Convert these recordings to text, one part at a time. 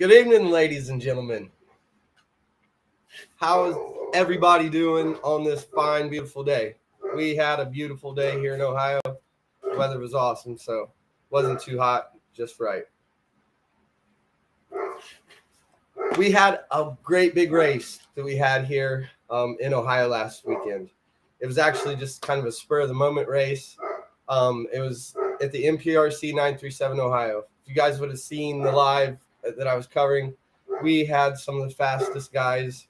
Good evening, ladies and gentlemen. How is everybody doing on this fine, beautiful day? We had a beautiful day here in Ohio. The weather was awesome, so wasn't too hot, just right. We had a great big race that we had here in Ohio last weekend. It was actually just kind of a spur of the moment race. It was at the NPRC 937 Ohio. If you guys would have seen the live that I was covering, we had some of the fastest guys,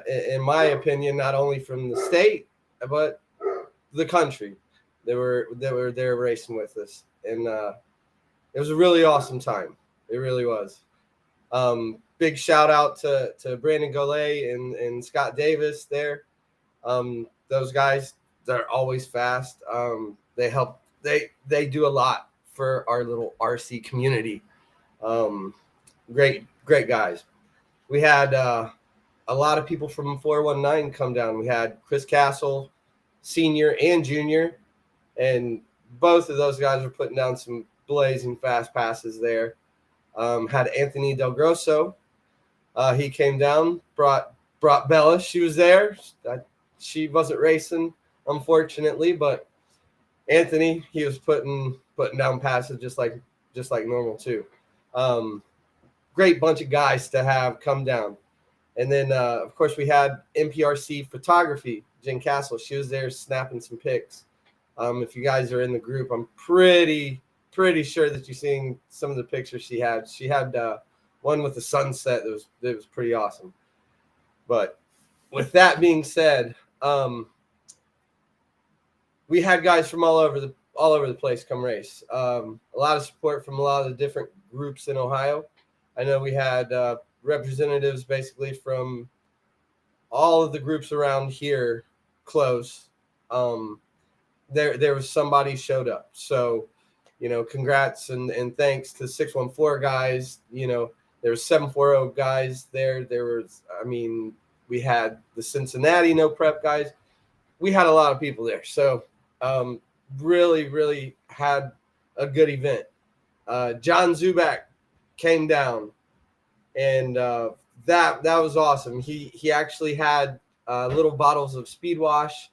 in my opinion, not only from the state but the country. They were there racing with us, and it was a really awesome time. It really was. Big shout out to Brandon Golay and Scott Davis there. Those guys, they're always fast. They help. They do a lot for our little RC community. Great guys. We had a lot of people from 419 come down. We had Chris Castle, senior and junior, and both of those guys were putting down some blazing fast passes there. Had Anthony Del Grosso. He came down, brought Bella. She was there. She wasn't racing, unfortunately, but Anthony, he was putting down passes just like normal too. Great bunch of guys to have come down. And then, of course, we had NPRC photography, Jen Castle. She was there snapping some pics. If you guys are in the group, I'm pretty sure that you're seeing some of the pictures she had. She had one with the sunset that was pretty awesome. But with that being said, we had guys from all over the place come race. A lot of support from a lot of the different groups in Ohio. I know we had representatives basically from all of the groups around here close. There was somebody showed up. So, congrats and thanks to 614 guys. There was 740 guys there. There was, we had the Cincinnati no prep guys. We had a lot of people there. So really had a good event. John Zubak came down, and that was awesome. He actually had little bottles of speed wash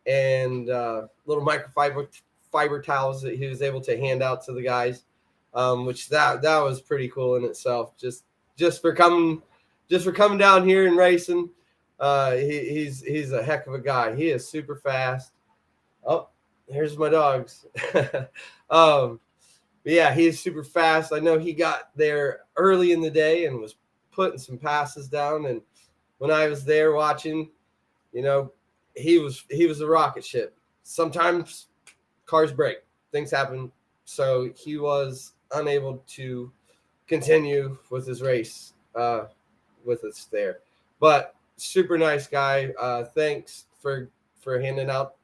and little microfiber towels that he was able to hand out to the guys, which that was pretty cool in itself. Just for coming down here and racing. He's a heck of a guy. He is super fast. Oh, here's my dogs. But yeah, he's super fast. I know he got there early in the day and was putting some passes down. And when I was there watching, he was a rocket ship. Sometimes cars break, things happen. So he was unable to continue with his race with us there. But super nice guy. Thanks for handing out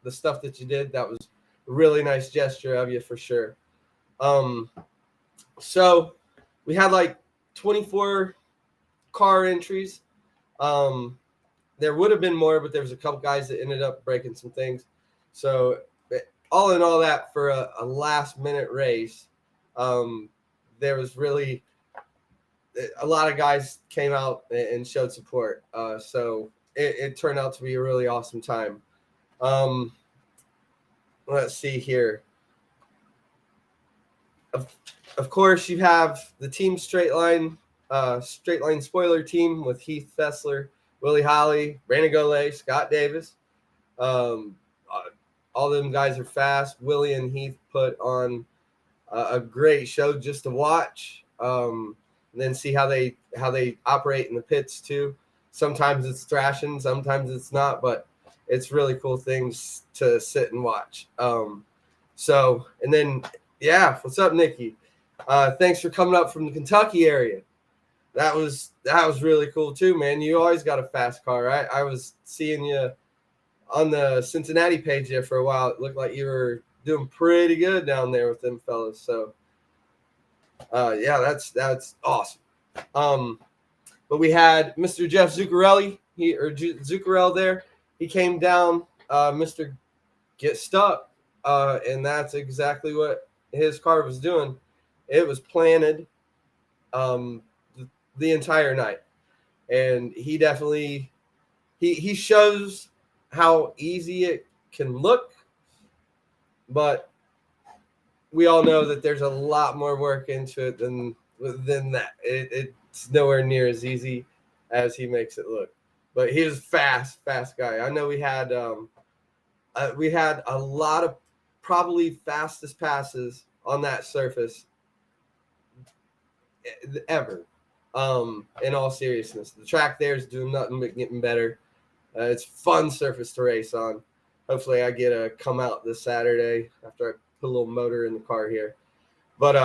the stuff that you did. That was a really nice gesture of you for sure. So we had like 24 car entries. There would have been more, but there was a couple guys that ended up breaking some things. So all in all that for a last minute race, there was really a lot of guys came out and showed support. So it turned out to be a really awesome time. Let's see here. Of course, you have the team straight line spoiler team with Heath Fessler, Willie Holly, Brandon Golay, Scott Davis. All them guys are fast. Willie and Heath put on a great show just to watch, and then see how they operate in the pits too. Sometimes it's thrashing, sometimes it's not, but it's really cool things to sit and watch. So, and then, yeah, what's up, Nikki? Thanks for coming up from the Kentucky area. That was really cool too, man. You always got a fast car, right? I was seeing you on the Cincinnati page there for a while. It looked like you were doing pretty good down there with them fellas. So, yeah, that's awesome. But we had Mr. Jeff Zuccarelli, Zuccarelli there. He came down, Mr. Get Stuck, and that's exactly what his car was doing. It was planted the entire night. And he definitely he shows how easy it can look, but we all know that there's a lot more work into it than that. It's nowhere near as easy as he makes it look. But he was fast guy. I know we had a lot of probably fastest passes on that surface ever. In all seriousness, the track there is doing nothing but getting better. It's fun surface to race on. Hopefully I get to come out this Saturday after I put a little motor in the car here. But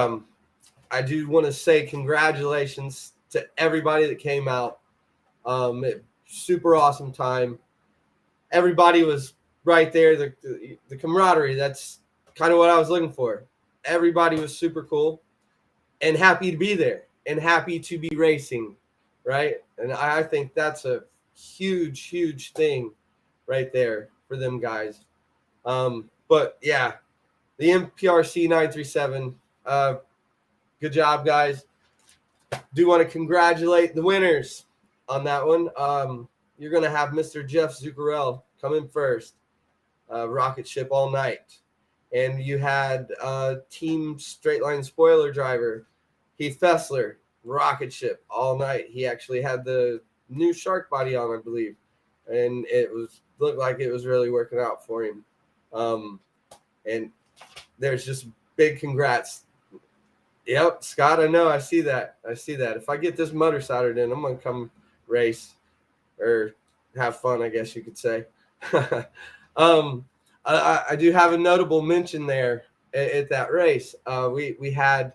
I do want to say congratulations to everybody that came out. Super awesome time. Everybody was right there. The camaraderie, that's kind of what I was looking for. Everybody was super cool and happy to be there and happy to be racing, right? And I think that's a huge thing right there for them guys. But yeah, the NPRC 937, good job, guys. Do want to congratulate the winners on that one. You're going to have Mr. Jeff Zuccarello come in first, rocket ship all night. And you had Team Straight Line Spoiler driver Heath Fessler, rocket ship all night. He actually had the new shark body on, I believe, and looked like it was really working out for him. And there's just big congrats. Yep, Scott, I know. I see that. If I get this motor soldered in, I'm going to come race or have fun, I guess you could say. I do have a notable mention there at that race. We had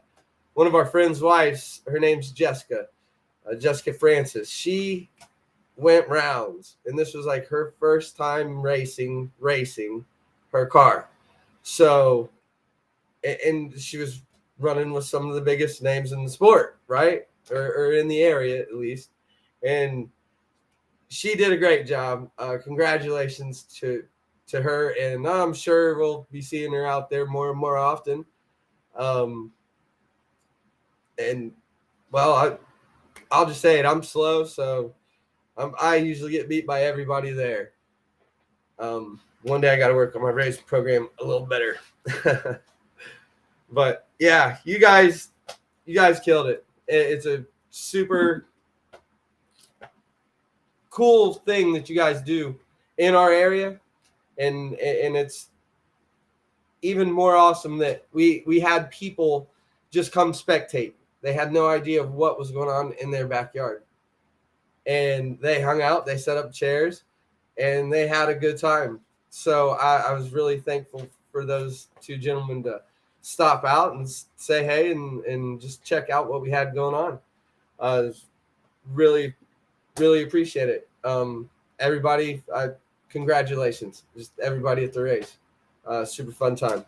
one of our friends' wives. Her name's Jessica Francis. She went rounds, and this was like her first time racing her car. So, and she was running with some of the biggest names in the sport, right? Or in the area at least. And she did a great job. Congratulations to her. And I'm sure we'll be seeing her out there more and more often. And well, I'll just say it. I'm slow, so I usually get beat by everybody there. One day I got to work on my race program a little better. But yeah, you guys killed it. It's a super cool thing that you guys do in our area, and it's even more awesome that we had people just come spectate. They had no idea of what was going on in their backyard, and they hung out, they set up chairs, and they had a good time. So I was really thankful for those two gentlemen to stop out and say hey and just check out what we had going on. Really appreciate it. Everybody, congratulations. Just everybody at the race. Super fun time.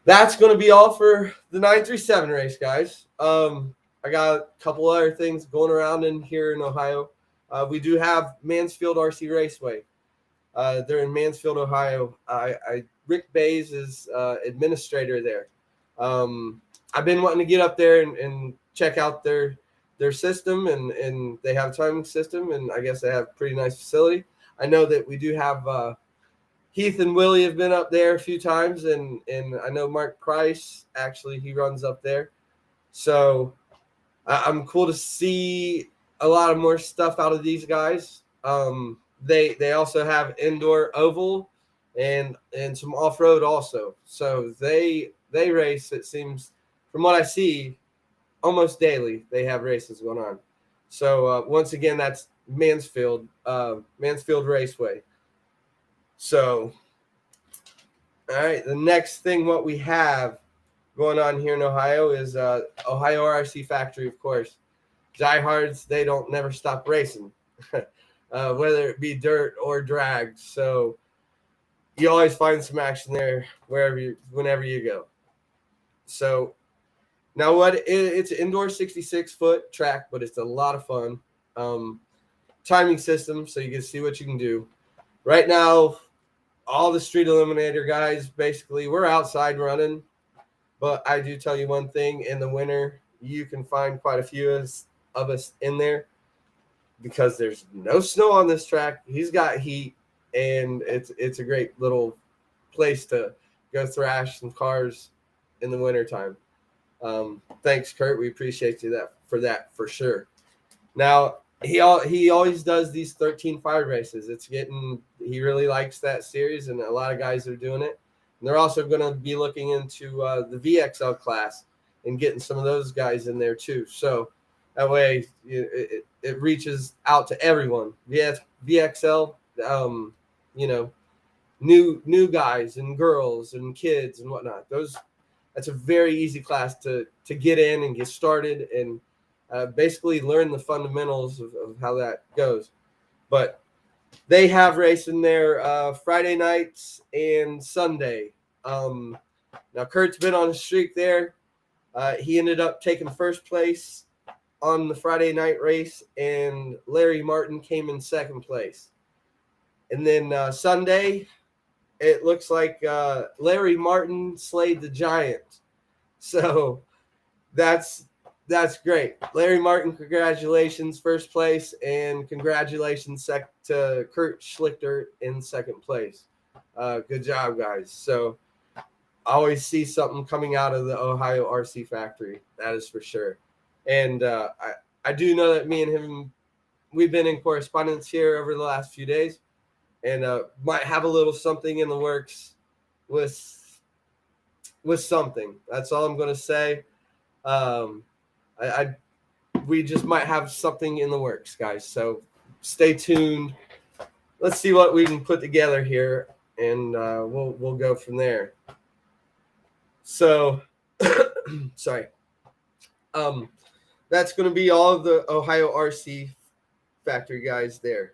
That's going to be all for the 937 race, guys. I got a couple other things going around in here in Ohio. We do have Mansfield RC Raceway. They're in Mansfield, Ohio. Rick Bays is administrator there. I've been wanting to get up there and check out their system, and they have a timing system, and I guess they have a pretty nice facility. I know that we do have Heath and Willie have been up there a few times, and I know Mark Price, actually, he runs up there. So I'm cool to see a lot of more stuff out of these guys. They also have indoor oval and some off-road also. So they race, it seems, from what I see, almost daily they have races going on. So once again, that's Mansfield Raceway. So, all right, the next thing what we have going on here in Ohio is Ohio RC Factory, of course. Diehards, they don't never stop racing, whether it be dirt or drag. So you always find some action there whenever you go. So now it's an indoor 66-foot track, but it's a lot of fun. Timing system, so you can see what you can do. Right now, all the street eliminator guys, basically, we're outside running. But I do tell you one thing, in the winter, you can find quite a few of us in there because there's no snow on this track. He's got heat, and it's a great little place to go thrash some cars in the wintertime. Thanks, Kurt. We appreciate you for that for sure. Now, he always does these 13.5 races. He really likes that series, and a lot of guys are doing it. And they're also going to be looking into the VXL class and getting some of those guys in there too. So that way it reaches out to everyone. VXL, new guys and girls and kids and whatnot. That's a very easy class to get in and get started and basically learn the fundamentals of how that goes. But they have racing there Friday nights and Sunday. Now, Kurt's been on a streak there. He ended up taking first place on the Friday night race, and Larry Martin came in second place. And then Sunday, it looks like Larry Martin slayed the giant. So that's great. Larry Martin, congratulations, first place, and congratulations to Kurt Schlichter in second place. Good job, guys. So I always see something coming out of the Ohio RC factory. That is for sure. And I do know that me and him, we've been in correspondence here over the last few days, and might have a little something in the works with something. That's all I'm going to say. We just might have something in the works, guys. So stay tuned. Let's see what we can put together here, and we'll go from there. So, sorry. That's going to be all of the Ohio RC factory guys there.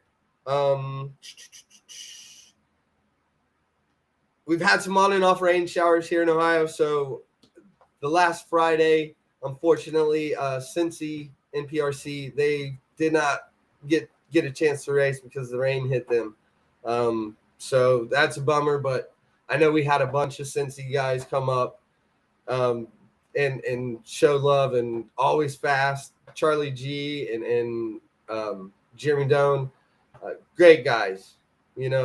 We've had some on and off rain showers here in Ohio. So the last Friday, unfortunately, Cincy, NPRC, they did not get a chance to race because the rain hit them. So that's a bummer, but I know we had a bunch of Cincy guys come up and show love, and always fast. Charlie G and Jeremy Doan, great guys,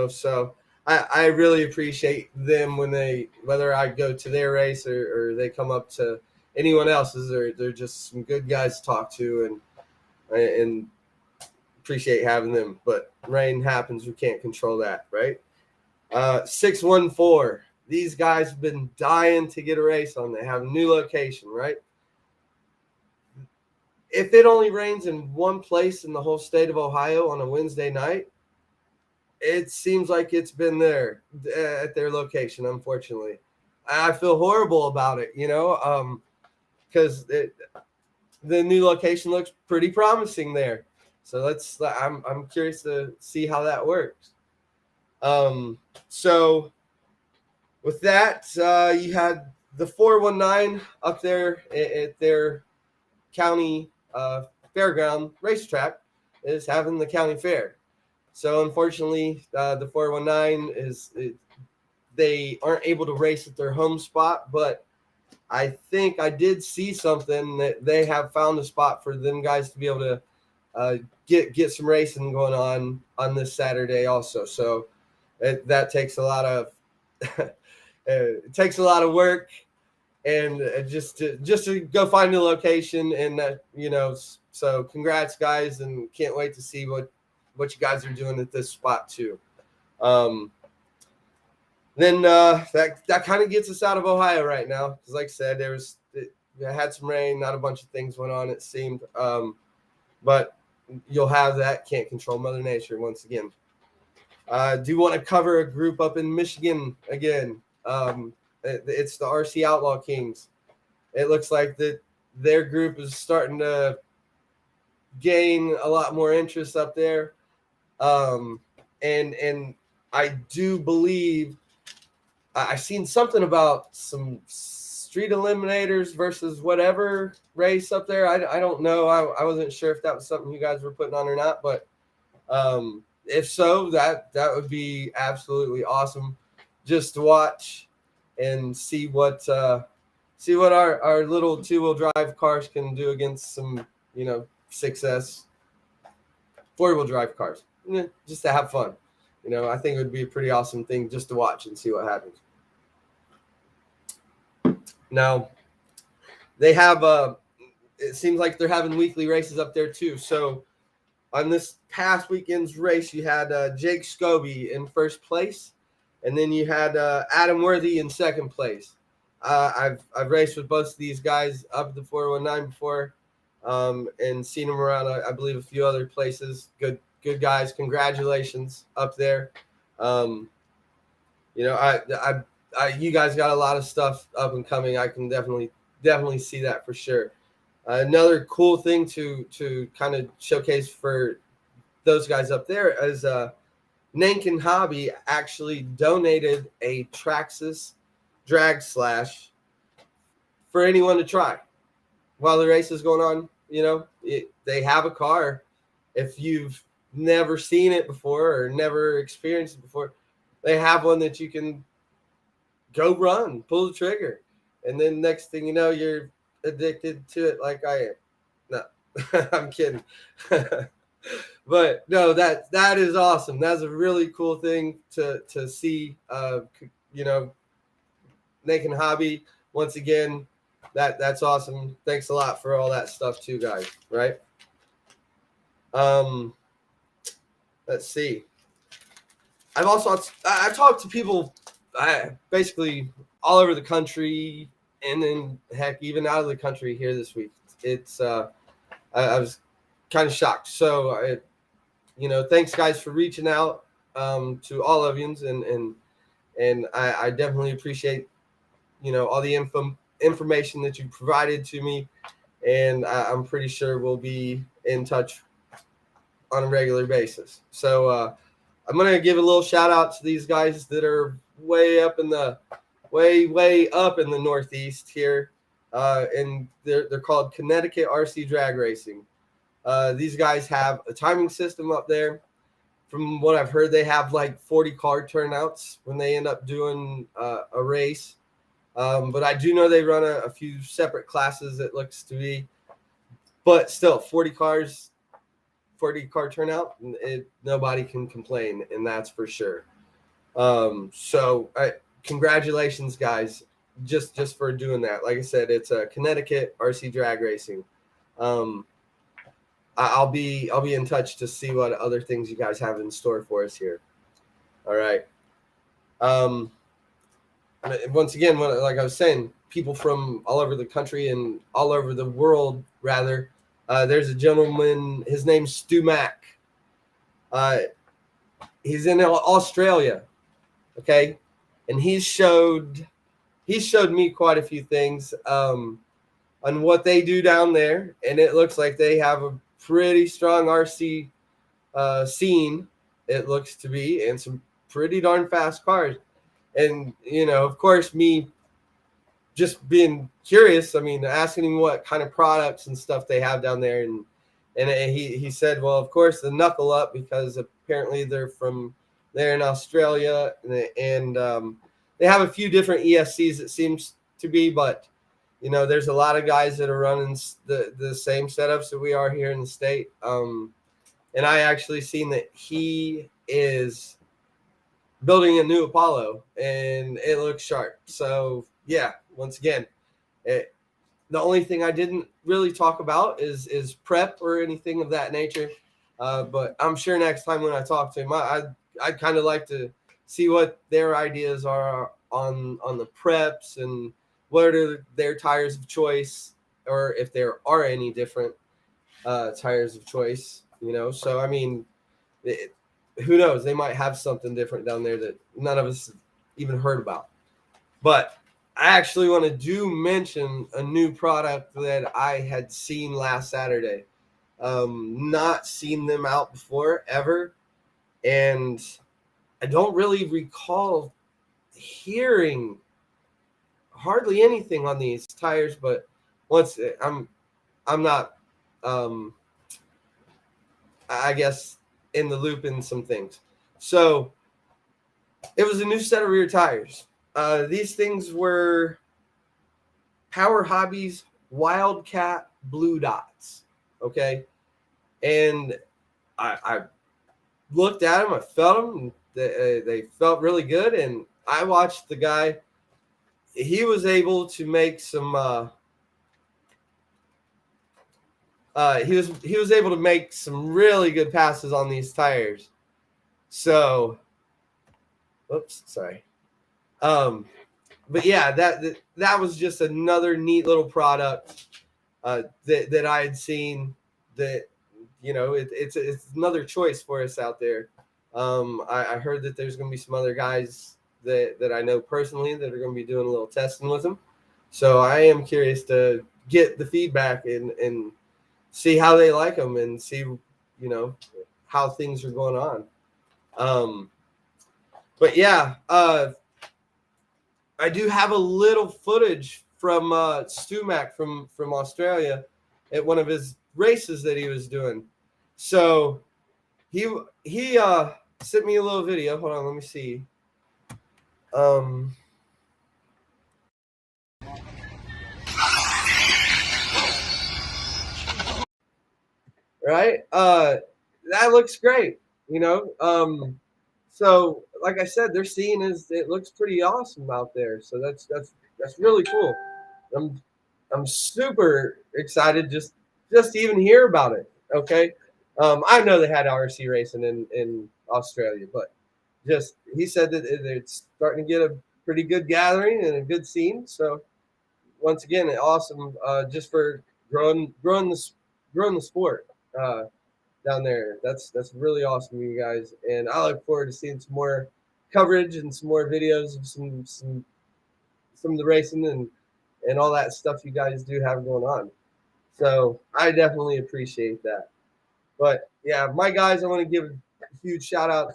so I really appreciate them whether I go to their race or they come up to anyone else's. They're just some good guys to talk to, and appreciate having them. But rain happens, we can't control that, right? 614. These guys have been dying to get a race on. They have a new location, right? If it only rains in one place in the whole state of Ohio on a Wednesday night, it seems like it's been there at their location, unfortunately. I feel horrible about it, because the new location looks pretty promising there. So I'm curious to see how that works. So with that, you had the 419 up there at their county fairground racetrack is having the county fair. So unfortunately, the 419 they aren't able to race at their home spot, but I think I did see something that they have found a spot for them guys to be able to get some racing going on this Saturday also. So that takes a lot of it takes a lot of work, and just to go find a location, and so congrats, guys, and can't wait to see what you guys are doing at this spot too. Then that kind of gets us out of Ohio right now, because like I said, I had some rain, not a bunch of things went on, it seemed, but you'll have that. Can't control Mother Nature once again. Do want to cover a group up in Michigan again. It's the RC Outlaw Kings. It looks like that their group is starting to gain a lot more interest up there. And I do believe I've seen something about some street eliminators versus whatever race up there. I don't know. I wasn't sure if that was something you guys were putting on or not, but if so, that would be absolutely awesome just to watch and see what see what our little 2-wheel drive cars can do against some, 6S 4-wheel drive cars, just to have fun. I think it would be a pretty awesome thing just to watch and see what happens. Now, they have it seems like they're having weekly races up there too. So on this past weekend's race, you had Jake Scobie in first place, and then you had Adam Worthy in second place. I've raced with both of these guys up at the 419 before, and seen them around, I believe, a few other places. Good guys. Congratulations up there. You guys got a lot of stuff up and coming. I can definitely see that for sure. Another cool thing to kind of showcase for those guys up there is Nankin Hobby actually donated a Traxxas drag slash for anyone to try while the race is going on. They have a car. If you've never seen it before or never experienced it before, they have one that you can go run, pull the trigger, and then next thing you know, you're addicted to it like I am. No, I'm kidding. But no, that is awesome. That's a really cool thing to see. Naked Hobby, once again, that's awesome. Thanks a lot for all that stuff too, guys. Right? Let's see. I've talked to people basically all over the country, and then heck, even out of the country here this week. It's I was kind of shocked. So thanks guys for reaching out to all of you, and I definitely appreciate all the information that you provided to me, and I'm pretty sure we'll be in touch on a regular basis. So I'm gonna give a little shout out to these guys that are way up in the Northeast here, and they're called Connecticut RC Drag Racing. These guys have a timing system up there. From what I've heard, they have like 40 car turnouts when they end up doing a race. But I do know they run a few separate classes, it looks to be. But still, 40 car turnout, nobody can complain, and that's for sure. So congratulations, guys, just for doing that. Like I said, it's a Connecticut RC Drag Racing. I'll be in touch to see what other things you guys have in store for us here. All right. Once again, like I was saying, people from all over the country and all over the world, rather. There's a gentleman, his name's Stu Mack. He's in Australia, okay? And he showed me quite a few things on what they do down there, and it looks like they have a pretty strong RC scene, it looks to be, and some pretty darn fast cars. And, of course, me just being curious, asking him what kind of products and stuff they have down there. And he said, well, of course, the Knuckle Up, because apparently they're from there in Australia. And they have a few different ESCs, it seems to be. But, there's a lot of guys that are running the same setups that we are here in the state. And I actually seen that he is building a new Apollo, and it looks sharp. So, yeah, once again, the only thing I didn't really talk about is prep or anything of that nature. But I'm sure next time when I talk to him, I'd kind of like to see what their ideas are on the preps and what are their tires of choice, or if there are any different tires of choice, So, who knows? They might have something different down there that none of us even heard about. But I actually want to mention a new product that I had seen last Saturday. Not seen them out before, ever. And I don't really recall hearing hardly anything on these tires, but once I'm not, I guess, in the loop in some things. So it was a new set of rear tires. These things were Power Hobbies Wildcat Blue Dots. Okay. And I looked at them, I felt them, and they felt really good. And I watched the guy. He was able to make some. He was able to make some really good passes on these tires. So, oops, sorry. But yeah, that was just another neat little product that I had seen. That it's another choice for us out there. I heard that there's going to be some other guys that I know personally that are going to be doing a little testing with them. So I am curious to get the feedback and see how they like them and see, how things are going on. But yeah, I do have a little footage from Stu Mac from Australia at one of his races that he was doing. So he sent me a little video. Hold on, let me see. Right? That looks great, So like I said, they're seeing it looks pretty awesome out there. So that's really cool. I'm super excited just to even hear about it. Okay. I know they had RC racing in Australia, but just he said that it's starting to get a pretty good gathering and a good scene. So once again, awesome just for growing the sport down there. That's really awesome, you guys, and I look forward to seeing some more coverage and some more videos of some of the racing and all that stuff you guys do have going on. So I definitely appreciate that. But yeah, my guys, I want to give a huge shout out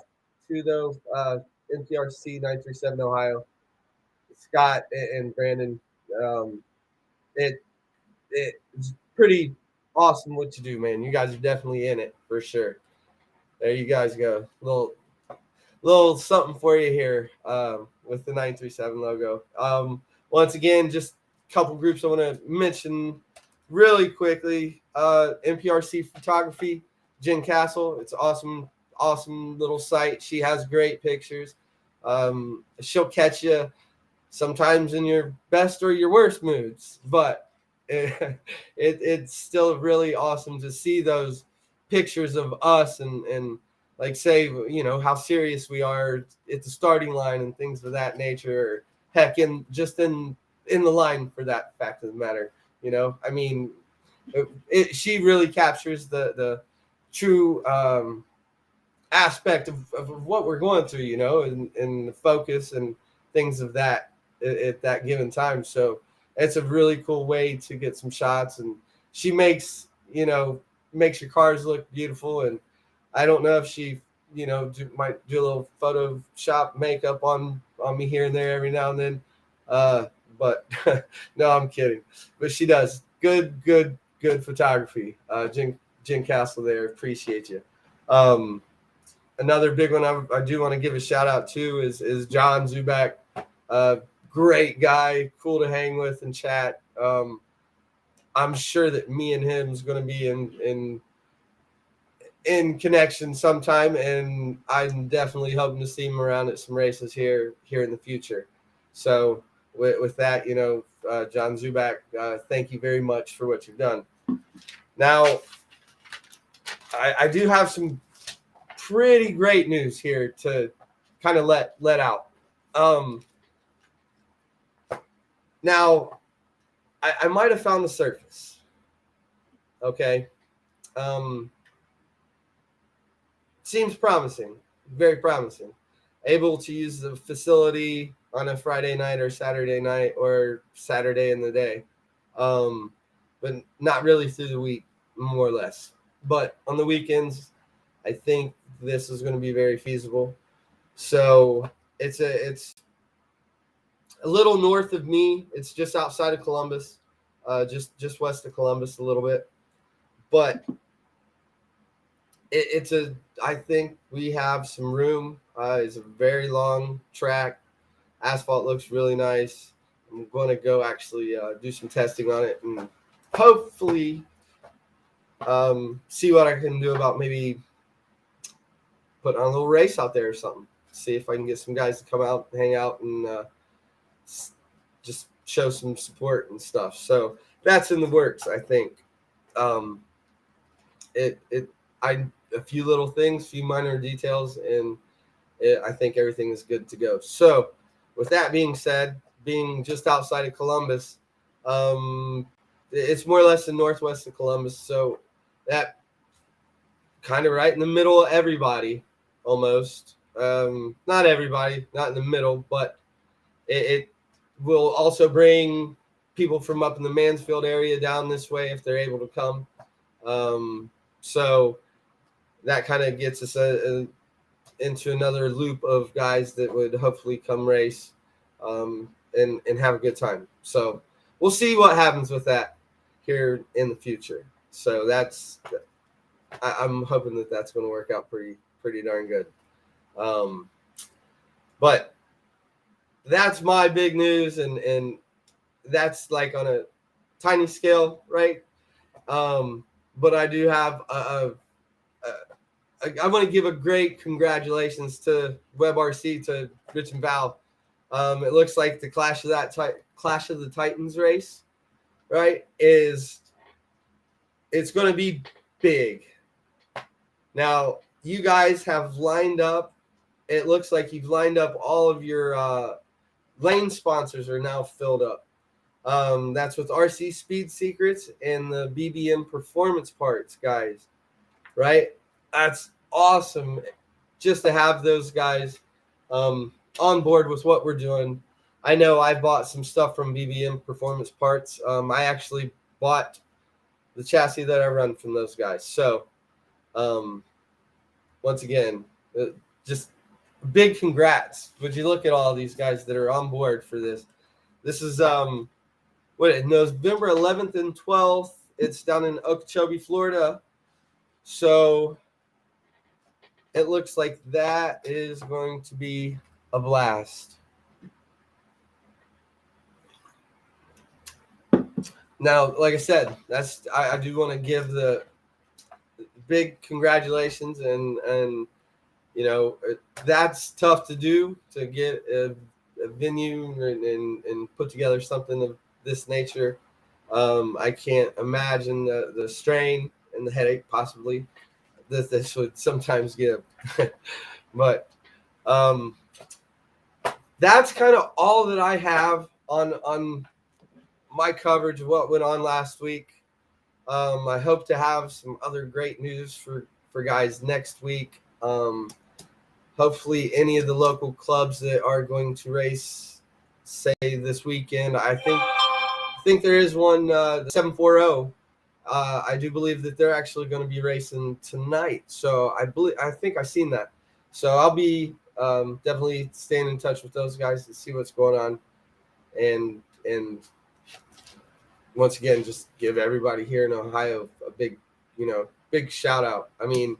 to those NPRC 937 Ohio, Scott and Brandon. It's pretty awesome what you do, man. You guys are definitely in it for sure. There you guys go. Little something for you here with the 937 logo. Once again, just a couple groups I want to mention really quickly. NPRC Photography, Jen Castle. It's awesome little site. She has great pictures. She'll catch you sometimes in your best or your worst moods, but it's still really awesome to see those pictures of us and like say, how serious we are at the starting line and things of that nature, or heck, in the line for that fact of the matter. I mean, she really captures the true aspect of what we're going through, and the focus and things of that at that given time. So it's a really cool way to get some shots, and she makes your cars look beautiful. And I don't know if she might do a little Photoshop makeup on me here and there every now and then, but no, I'm kidding. But she does good photography. Jen Castle there, appreciate you. Another big one I do want to give a shout out to is John Zubak. Great guy, cool to hang with and chat. I'm sure that me and him is going to be in connection sometime, and I'm definitely hoping to see him around at some races here in the future. So with that, John Zubak, thank you very much for what you've done. Now, I do have some pretty great news here to kind of let out. Now, I might have found the surface. Okay. Seems promising, very promising. Able to use the facility on a Friday night or Saturday night or Saturday in the day, but not really through the week, more or less. But on the weekends, I think this is going to be very feasible. So it's a little north of me. It's just outside of Columbus, just west of Columbus a little bit. But I think we have some room. It's a very long track. Asphalt looks really nice. I'm going to go actually do some testing on it and hopefully see what I can do about maybe putting on a little race out there or something. See if I can get some guys to come out, hang out, and just show some support and stuff. So that's in the works, I think. A few little things, few minor details, and I think everything is good to go. So with that being said, being just outside of Columbus, it's more or less the northwest of Columbus. So that kind of right in the middle of everybody, almost. Not everybody, not in the middle, but it will also bring people from up in the Mansfield area down this way if they're able to come. So that kind of gets us into another loop of guys that would hopefully come race and have a good time. So we'll see what happens with that here in the future. So I'm hoping that that's going to work out pretty darn good. But that's my big news, and that's like on a tiny scale, right? But I do have I want to give a great congratulations to Webb RC, to Rich and Val. It looks like the Clash of the Titans race, right, it's going to be big. Now, you guys have lined up. It looks like you've lined up all of your lane sponsors are now filled up. That's with RC Speed Secrets and the BBM Performance Parts guys, right? That's awesome just to have those guys on board with what we're doing. I know I bought some stuff from BBM Performance Parts. I actually bought the chassis that I run from those guys. So, once again, just big congrats. Would you look at all these guys that are on board for this? This is November 11th and 12th. It's down in Okeechobee, Florida. So it looks like that is going to be a blast. Now, like I said, I do want to give the big congratulations, and you know, that's tough to do, to get a venue and put together something of this nature. I can't imagine the strain and the headache possibly that this would sometimes give. But that's kind of all that I have on my coverage of what went on last week. I hope to have some other great news for guys next week. Hopefully any of the local clubs that are going to race, say, this weekend. I think there is one, the 740. I do believe that they're actually going to be racing tonight. So I think I've seen that. So I'll be definitely staying in touch with those guys to see what's going on. And once again, just give everybody here in Ohio a big shout out. I mean,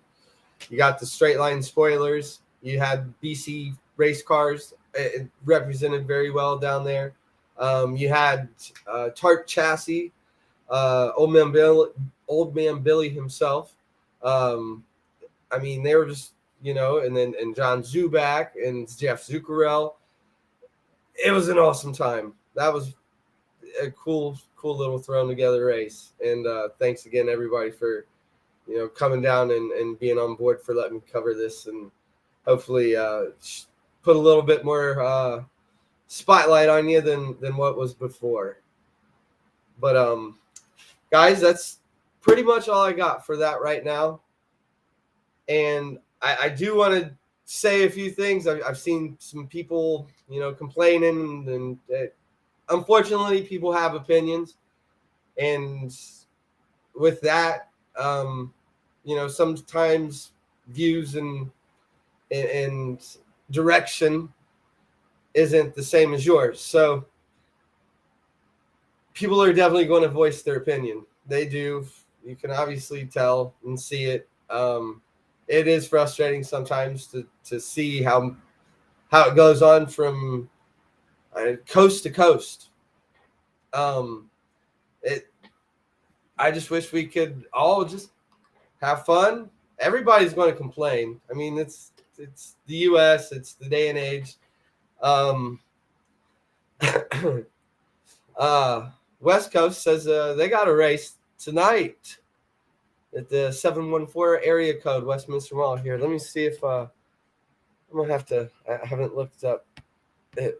you got the straight line spoilers. You had BC race cars represented very well down there. You had Tart Chassis, Old Man Billy himself. I mean, they were just, and John Zubak and Jeff Zuccarello. It was an awesome time. That was a cool little thrown together race. And thanks again, everybody, for coming down and being on board, for letting me cover this, and hopefully put a little bit more spotlight on you than what was before. But guys, that's pretty much all I got for that right now. And I do want to say a few things. I've seen some people complaining, and unfortunately people have opinions, and with that sometimes views and direction isn't the same as yours. So people are definitely going to voice their opinion. They do. You can obviously tell and see it. It is frustrating sometimes to see how it goes on from coast to coast. I just wish we could all just have fun. Everybody's going to complain. I mean, it's the U.S. It's the day and age. West Coast says they got a race tonight at the 714 area code, Westminster Mall here. Let me see if I'm going to have to – I haven't looked up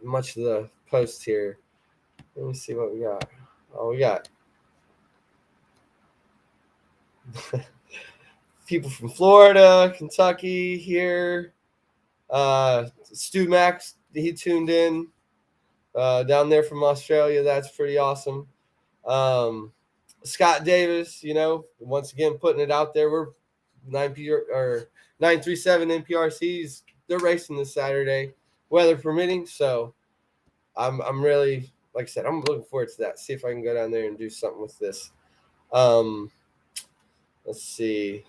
much of the posts here. Let me see what we got. Oh, we got people from Florida, Kentucky here. Stu Max, he tuned in down there from Australia. That's pretty awesome. Scott Davis, once again putting it out there. We're 937 NPRCs. They're racing this Saturday, weather permitting. So I'm really, like I said, I'm looking forward to that. See if I can go down there and do something with this. Let's see.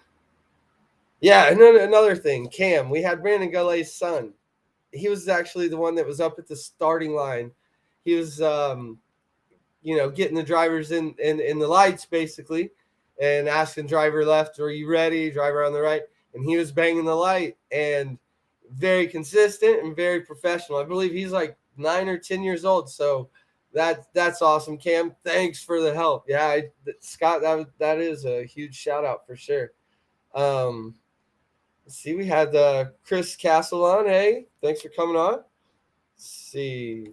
Yeah, and then another thing, Cam. We had Brandon Galay's son. He was actually the one that was up at the starting line. He was, getting the drivers in the lights, basically, and asking driver left, are you ready? Driver on the right. And he was banging the light, and very consistent and very professional. I believe he's like 9 or 10 years old, so that's awesome. Cam, thanks for the help. Yeah, Scott, that is a huge shout out for sure. Let's see, we had Chris Castle on. Hey, thanks for coming on. Let's see.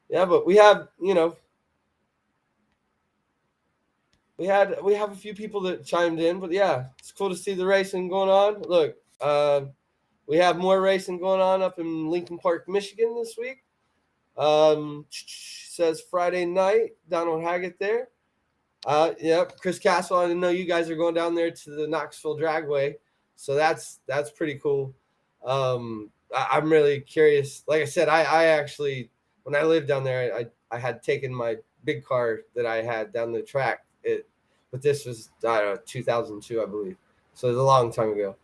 Yeah, but we have, we have a few people that chimed in, but yeah, it's cool to see the racing going on. Look, we have more racing going on up in Lincoln Park, Michigan this week. Says Friday night, Donald Haggett there. Yep, Chris Castle. I didn't know you guys are going down there to the Knoxville Dragway, so that's pretty cool. I'm really curious. Like I said, I actually, when I lived down there, I had taken my big car that I had down the track. But this was 2002, I believe. So it was a long time ago.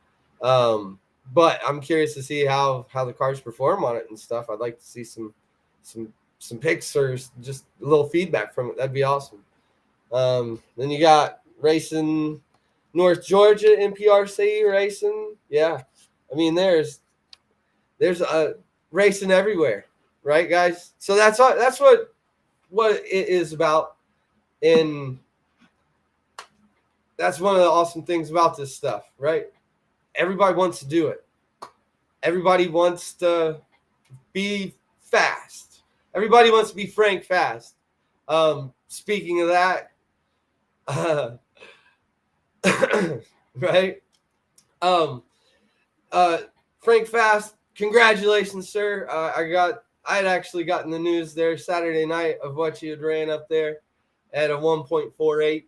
But I'm curious to see how the cars perform on it and stuff. I'd like to see some pics or just a little feedback from it. That'd be awesome. Then you got racing North Georgia, NPRC racing. Yeah. I mean, there's a racing everywhere, right, guys? So that's what it is about. And that's one of the awesome things about this stuff, right? Everybody wants to do it. Everybody wants to be fast. Everybody wants to be Frank Fast. Speaking of that, right? Frank Fast, congratulations, sir. I had actually gotten the news there Saturday night of what you had ran up there at a 1.48.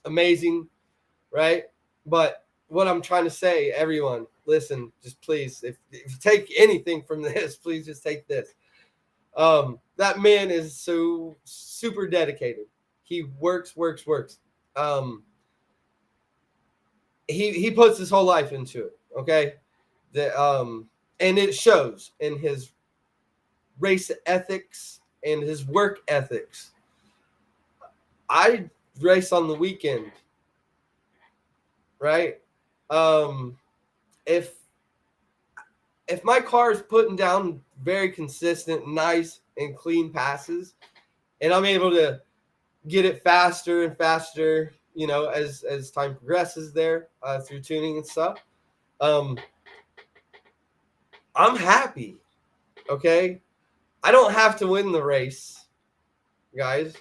Amazing, right? But what I'm trying to say, everyone, listen, just please, if you take anything from this, please just take this. That man is so super dedicated. He works. He puts his whole life into it. Okay. And it shows in his race ethics and his work ethics. I race on the weekend, right? If my car is putting down very consistent, nice and clean passes, and I'm able to get it faster and faster, as time progresses there through tuning and stuff, I'm happy. Okay, I don't have to win the race, guys.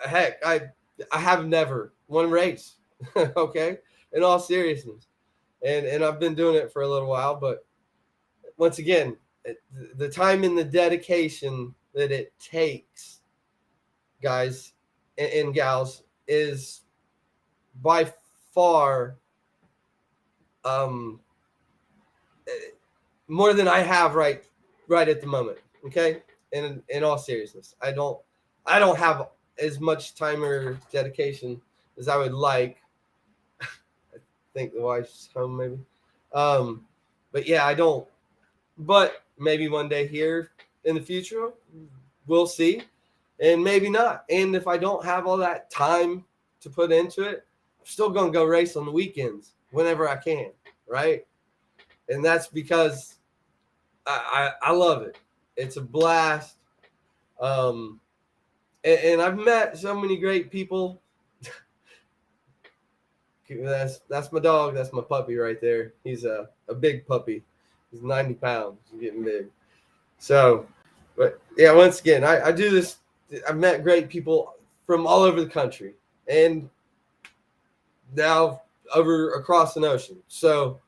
Heck, I have never won a race. Okay, in all seriousness, and I've been doing it for a little while, but once again, the time and the dedication that it takes, guys and gals, is by far more than I have right at the moment. Okay, in all seriousness, I don't have as much time or dedication as I would like. I think the wife's home maybe. But yeah, I don't. But maybe one day here, in the future. We'll see. And maybe not. And if I don't have all that time to put into it, I'm still going to go race on the weekends whenever I can, right? And that's because I love it. It's a blast. And I've met so many great people. That's my dog. That's my puppy right there. He's a big puppy. He's 90 pounds. He's getting big. So, but yeah, once again, I do this. I've met great people from all over the country and now across an ocean. So,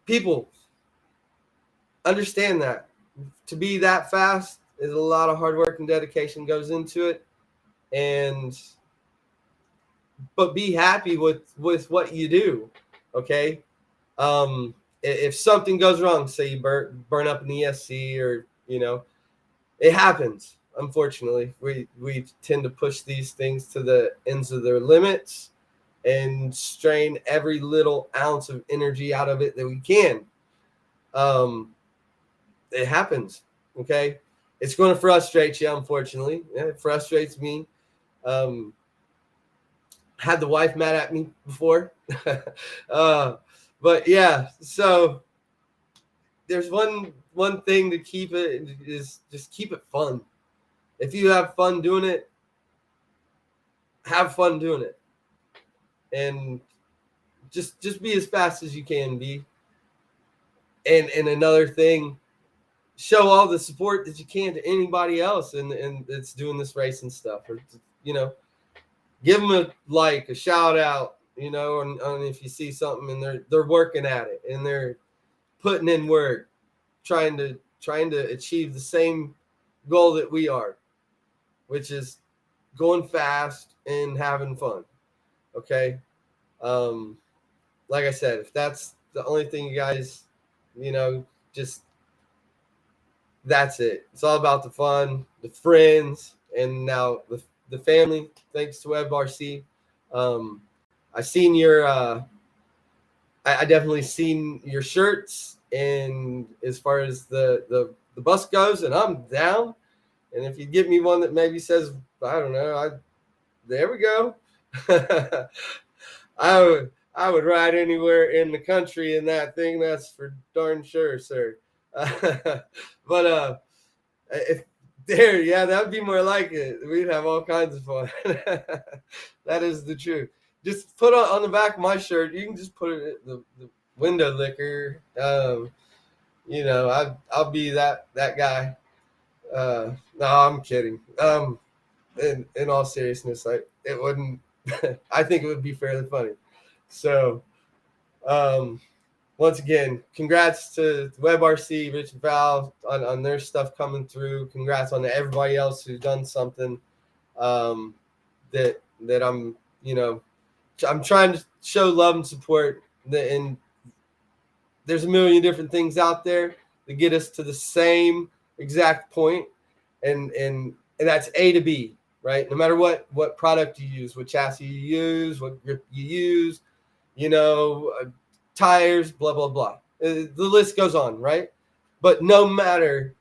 people understand that to be that fast is a lot of hard work and dedication goes into it. But be happy with what you do. Okay. If something goes wrong, say you burn up an ESC or, it happens. Unfortunately, we tend to push these things to the ends of their limits and strain every little ounce of energy out of it that we can. It happens. Okay. It's going to frustrate you. Unfortunately, it frustrates me. Had the wife mad at me before. But yeah, so there's one thing to keep it is just keep it fun. If you have fun doing it, have fun doing it. And just be as fast as you can be. And another thing, show all the support that you can to anybody else and that's doing this racing stuff. Or, give them a shout out, and if you see something and they're working at it and they're putting in work, trying to achieve the same goal that we are, which is going fast and having fun. Okay. Like I said, if that's the only thing you guys, just that's it. It's all about the fun, the friends, and now the family. Thanks to Webb RC. I seen your I definitely seen your shirts, and as far as the bus goes, and I'm down. And if you get me one that maybe says, I don't know, there we go. I would ride anywhere in the country in that thing. That's for darn sure, sir. But if there, yeah, that would be more like it. We'd have all kinds of fun. That is the truth. Just put on the back of my shirt. You can just put it the window licker. I'll be that guy. No, I'm kidding. In all seriousness, it wouldn't. I think it would be fairly funny. So, once again, congrats to Webb RC, Rich and Val on their stuff coming through. Congrats on everybody else who's done something that I'm, I'm trying to show love and support. And there's a million different things out there that get us to the same exact point, and that's A to B, right? No matter what product you use, what chassis you use, what grip you use, tires, blah, blah, blah. The list goes on, right? But no matter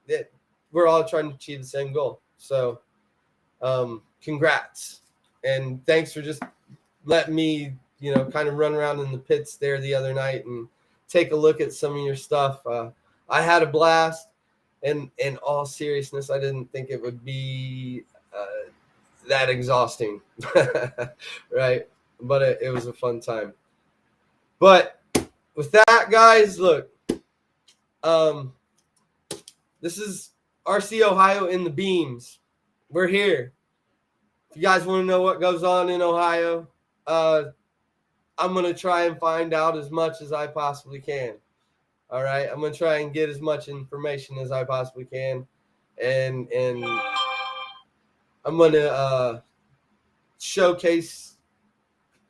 that, we're all trying to achieve the same goal. So congrats. And thanks for just letting me, kind of run around in the pits there the other night and take a look at some of your stuff. I had a blast. And in all seriousness, I didn't think it would be that exhausting, right? But it was a fun time. But with that, guys, look, this is RC Ohio in the beams. We're here. If you guys want to know what goes on in Ohio, I'm going to try and find out as much as I possibly can. All right. I'm going to try and get as much information as I possibly can. And I'm going to showcase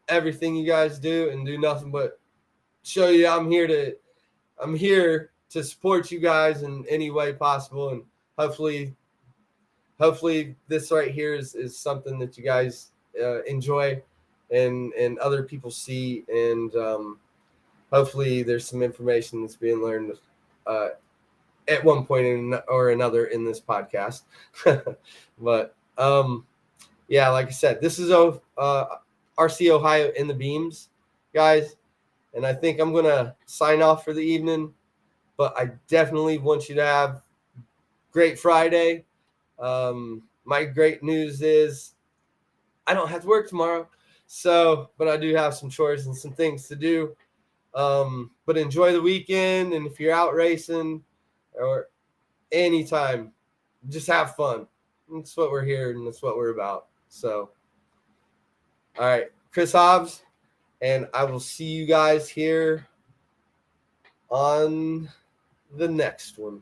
everything you guys do and do nothing but show you I'm here to support you guys in any way possible. And hopefully this right here is something that you guys enjoy and other people see. And hopefully there's some information that's being learned at one point or another in this podcast. But yeah, like I said, this is RC Ohio in the beams, guys. And I think I'm going to sign off for the evening. But I definitely want you to have great Friday. My great news is I don't have to work tomorrow. But I do have some chores and some things to do. But enjoy the weekend. And if you're out racing or anytime, just have fun. That's what we're here and that's what we're about. So, all right, Chris Hobbs, and I will see you guys here on the next one.